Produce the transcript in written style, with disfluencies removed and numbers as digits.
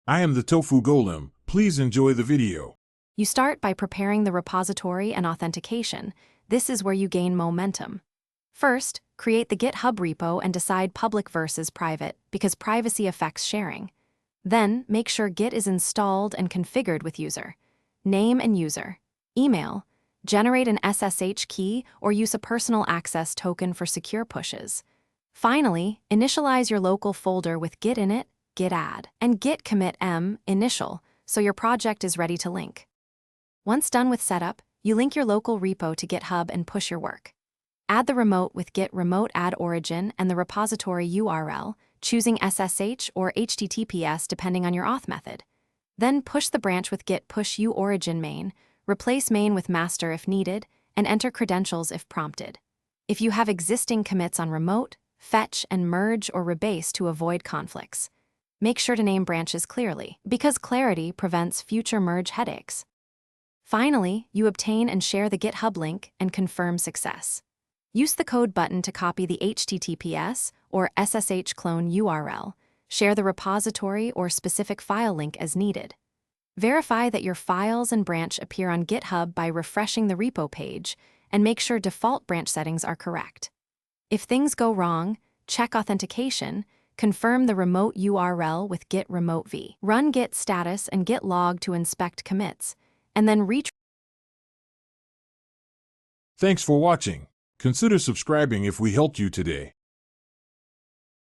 I am the Tofu Golem. Please enjoy the video. You start by preparing the repository and authentication. This is where you gain momentum. First, create the GitHub repo and decide public versus private, because privacy affects sharing. Then, make sure Git is installed and configured with user. Name and user. Email. Generate an SSH key or use a personal access token for secure pushes. Finally, initialize your local folder with Git init, Git add, and Git commit initial, so your project is ready to link. Once done with setup, you link your local repo to GitHub and push your work. Add the remote with Git remote add origin and the repository URL, choosing SSH or HTTPS depending on your auth method. Then push the branch with Git push uorigin main, replace main with master if needed, and enter credentials if prompted. If you have existing commits on remote, fetch and merge or rebase to avoid conflicts. Make sure to name branches clearly, because clarity prevents future merge headaches. Finally, you obtain and share the GitHub link and confirm success. Use the code button to copy the HTTPS or SSH clone URL, share the repository or specific file link as needed. Verify that your files and branch appear on GitHub by refreshing the repo page, and make sure default branch settings are correct. If things go wrong, check authentication, confirm the remote URL with Git remote v. Run Git status and Git log to inspect commits, and then Thanks for watching. Consider subscribing if we helped you today.